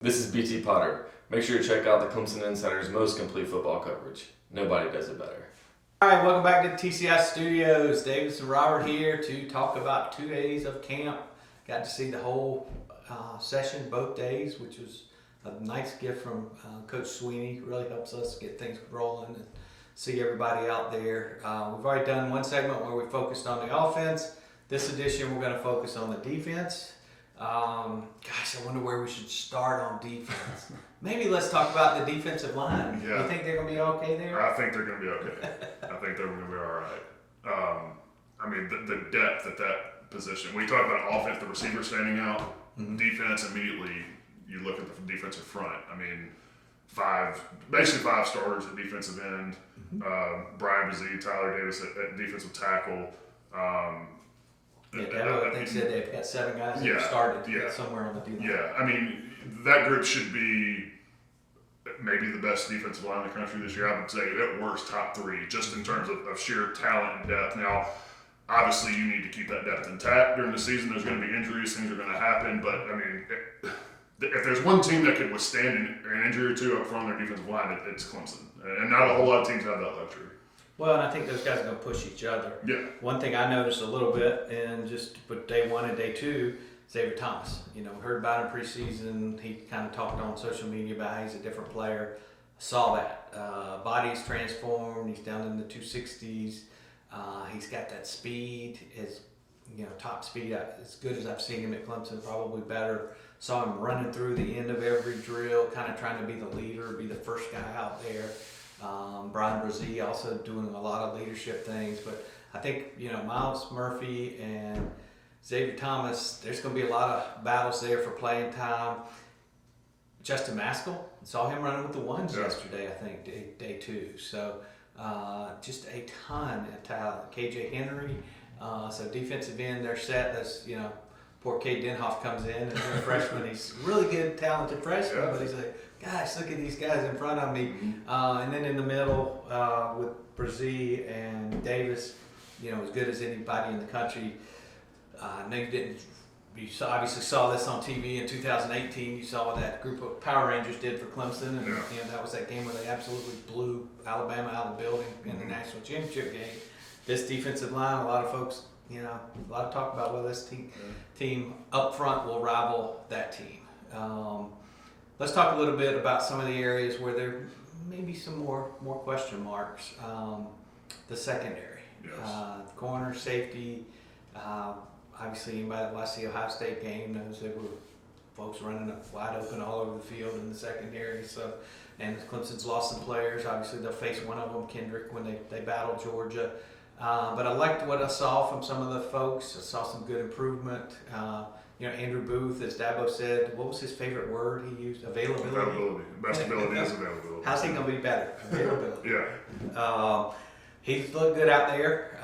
This is BT Potter. Make sure to check out the Clemson Insider's most complete football coverage. Nobody does it better. All right, welcome back to TCI Studios. Davis and Robert here to talk about 2 days of camp. Got to see the whole session both days, which was a nice gift from Coach Sweeney. Really helps us get things rolling and see everybody out there. We've already done one segment where we focused on the offense. This edition, we're going to focus on the defense. Gosh, I wonder where we should start on defense. Maybe let's talk about the defensive line. Yeah. You think they're going to be okay there? I think they're going to be okay. I think they're going to be all right. I mean, the depth at that position. When you talk about offense, the receiver standing out, defense, immediately you look at the defensive front. I mean, basically five starters at defensive end. Brian Brzee, Tyler Davis at defensive tackle. I think said they've got 7 guys that started somewhere on the D line. Yeah, I mean, that group should be maybe the best defensive line in the country this year. I would say at worst top 3, just in terms of sheer talent and depth. Now, obviously, you need to keep that depth intact during the season. There's going to be injuries, things are going to happen. But I mean, if there's one team that could withstand an injury or two up front on their defensive line, it's Clemson, and not a whole lot of teams have that luxury. Well, and I think those guys are going to push each other. Yeah. One thing I noticed a little bit, and just to put day 1 and day 2, Xavier Thomas. You know, heard about him preseason. He kind of talked on social media about how he's a different player. Saw that. Body's transformed. He's down in the 260s. He's got that speed. His, top speed, as good as I've seen him at Clemson, probably better. Saw him running through the end of every drill, kind of trying to be the leader, be the first guy out there. Brian Brzee also doing a lot of leadership things, but I think Miles Murphy and Xavier Thomas, there's going to be a lot of battles there for playing time. Justin Maskell, saw him running with the ones yesterday, I think, day 2. So just a ton of talent. KJ Henry, so defensive end, they're set. That's poor Cade Denhoff comes in and he's a freshman. He's a really good, talented freshman, but he's like, gosh, look at these guys in front of me. And then in the middle with Brzee and Davis, as good as anybody in the country. I know you obviously saw this on TV in 2018. You saw what that group of Power Rangers did for Clemson, and that was that game where they absolutely blew Alabama out of the building in the national championship game. This defensive line, a lot of folks, a lot of talk about whether this team up front will rival that team. Let's talk a little bit about some of the areas where there may be some more question marks. The secondary, corner, safety. Obviously, anybody that watched the Ohio State game knows there were folks running up wide open all over the field in the secondary. So, and Clemson's lost some players. Obviously, they'll face one of them, Kendrick, when they battle Georgia. But I liked what I saw from some of the folks. I saw some good improvement. Andrew Booth, as Dabo said, what was his favorite word he used? Availability. Availability. Best ability is availability. How's he going to be better? Availability. Yeah. He looked good out there.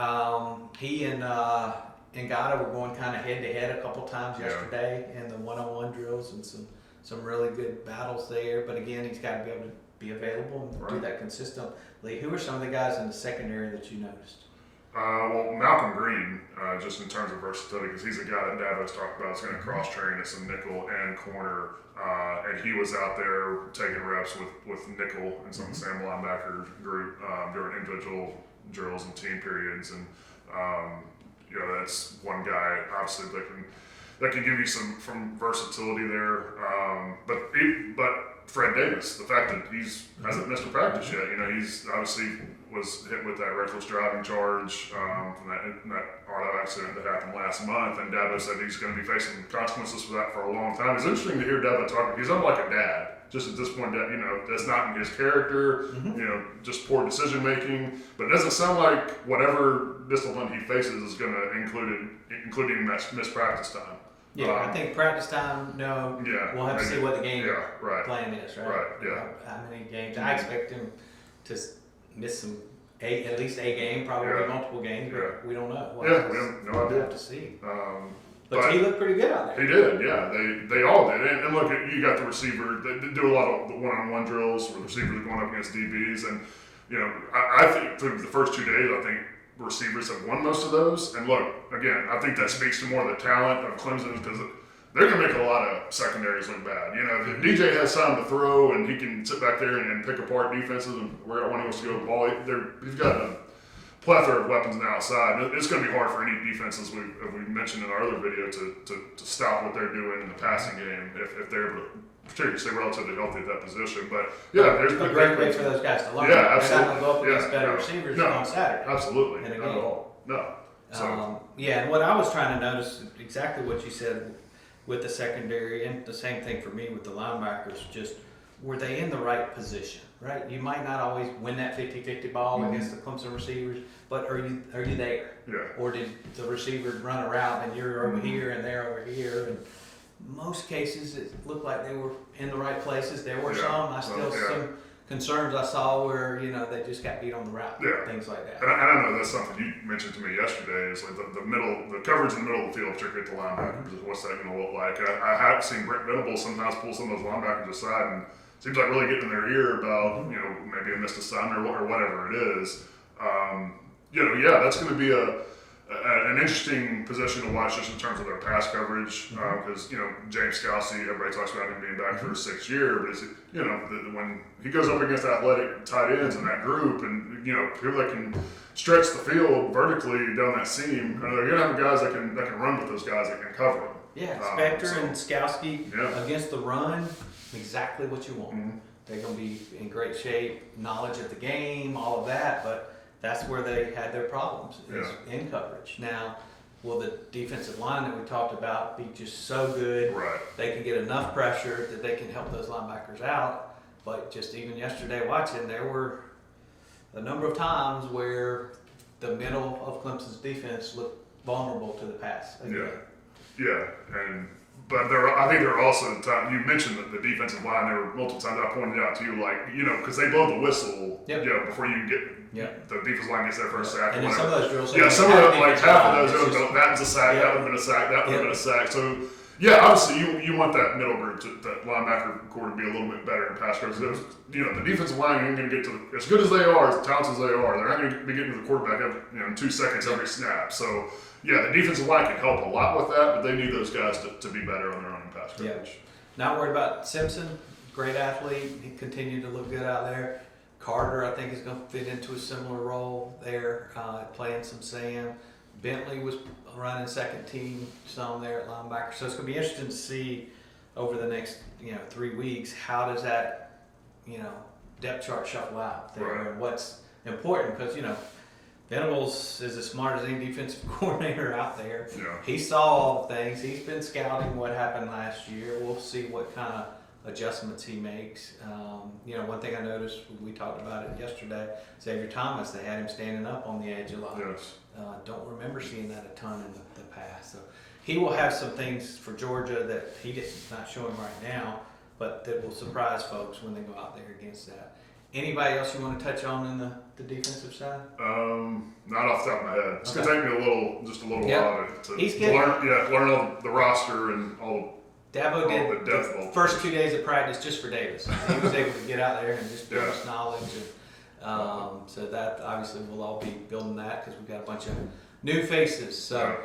He and Ngata were going kind of head-to-head a couple times yesterday in the one-on-one drills and some really good battles there. But again, he's got to be able to be available and do that consistently. Who are some of the guys in the secondary that you noticed? Well, Malcolm Green, just in terms of versatility, because he's a guy that Davo's talked about is going to cross-train at some nickel and corner, and he was out there taking reps with nickel and some of the Sam linebacker group during individual drills and team periods, and that's one guy obviously that can give you some versatility there. But Fred Davis, the fact that he's hasn't missed a practice yet, he's obviously was hit with that reckless driving charge from that auto accident that happened last month, and Dabo said he's going to be facing consequences for that for a long time. It's interesting to hear Dabo talk. He's unlike a dad. Just at this point, that's not in his character. Just poor decision making. But it doesn't sound like whatever discipline he faces is going to including missed practice time. I think practice time. No. Yeah. We'll have to see what the game plan is. Right. Right. Yeah. How many games? I expect him to miss at least a game, probably multiple games, but we don't know. We have no idea. We'll have to see. But he looked pretty good out there. He did, yeah. They all did. And look, you got the receiver. They do a lot of the one-on-one drills where the receivers are going up against DBs. And, I think through the first 2 days, I think receivers have won most of those. And look, again, I think that speaks to more of the talent of Clemson because they're going to make a lot of secondaries look bad. You know, if DJ has time to throw and he can sit back there and pick apart defenses and when he wants to go with the ball, he's got a plethora of weapons on the outside. It's going to be hard for any defense, as we mentioned in our other video, to stop what they're doing in the passing game if they're able to particularly stay relatively healthy at that position. But yeah, there's a great way for those guys to learn. Yeah, absolutely. They're not going to go up against better receivers on Saturday. Absolutely. In a Not game. at all. No. So, yeah, and what I was trying to notice, exactly what you said with the secondary, and the same thing for me with the linebackers, just were they in the right position, right? You might not always win that 50-50 ball against the Clemson receivers, but are you there? Yeah. Or did the receiver run a route and you're over here and they're over here? And most cases, it looked like they were in the right places. There were some. I still some concerns I saw where, you know, they just got beat on the route, things like that. And I know that's something you mentioned to me yesterday, is like the coverage in the middle of the field, particularly at the linebackers, is what's that going to look like. I have seen Brent Venables sometimes pull some of those linebackers aside and seems like really getting in their ear about, you know, maybe a missed assignment or whatever it is. You know, that's going to be an interesting position to watch just in terms of their pass coverage, because you know, James Scalzi, everybody talks about him being back for his 6th year, but you know, when he goes up against athletic tight ends in that group, and you know, people that can stretch the field vertically down that seam, you're gonna have guys that can run with those guys that can cover them. Yeah, Spector and Scalzi against the run, exactly what you want. They're going to be in great shape, knowledge of the game, all of that, but that's where they had their problems, is in coverage. Now, will the defensive line that we talked about be just so good they can get enough pressure that they can help those linebackers out? But just even yesterday watching, there were a number of times where the middle of Clemson's defense looked vulnerable to the pass. But I think there are also times, you mentioned that the defensive line, there were multiple times I pointed out to you, like, you know, because they blow the whistle, you know, before you get, the defensive line gets their first sack. And then some of those drills, some of them, like half of those, that was a sack, that would have been a sack, that would have been a sack. So, yeah, obviously you want that middle group, that linebacker core to be a little bit better in pass coverage. You know, the defensive line ain't going to get to, as good as they are, as talented as they are, they're not going to be getting to the quarterback in 2 seconds every snap. So, yeah, the defensive line can help a lot with that, but they need those guys to be better on their own in pass coverage. Not worried about Simpson, great athlete. He continued to look good out there. Carter, I think, is going to fit into a similar role there, playing some Sam. Bentley was running second team some there at linebacker. So it's going to be interesting to see over the next 3 weeks, how does that depth chart shuffle out there, and what's important, because Venables is as smart as any defensive coordinator out there. He saw all the things. He's been scouting what happened last year. We'll see what kind of adjustments he makes. One thing I noticed, we talked about it yesterday, Xavier Thomas, they had him standing up on the edge a lot. Don't remember seeing that a ton in the past. So he will have some things for Georgia that he not showing right now, but that will surprise folks when they go out there against that. Anybody else you want to touch on in the defensive side? Not off the top of my head. It's going to take me a little while to learn all the roster and all Dabo the did depth the first 2 days of practice just for Davis. He was able to get out there and just build his knowledge. And, so that obviously we'll all be building that because we've got a bunch of new faces. So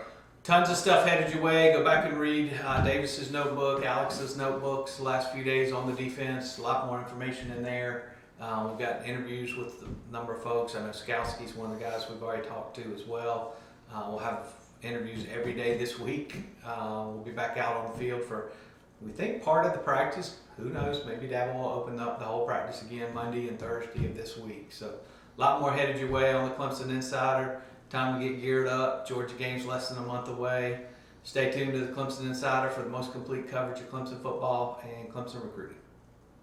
tons of stuff headed your way. Go back and read Davis's notebook, Alex's notebooks the last few days on the defense. A lot more information in there. We've got interviews with a number of folks. I know Skalski's one of the guys we've already talked to as well. We'll have interviews every day this week. We'll be back out on the field for, we think, part of the practice. Who knows? Maybe Dabo will open up the whole practice again Monday and Thursday of this week. So a lot more headed your way on the Clemson Insider. Time to get geared up. Georgia game's less than a month away. Stay tuned to the Clemson Insider for the most complete coverage of Clemson football and Clemson recruiting.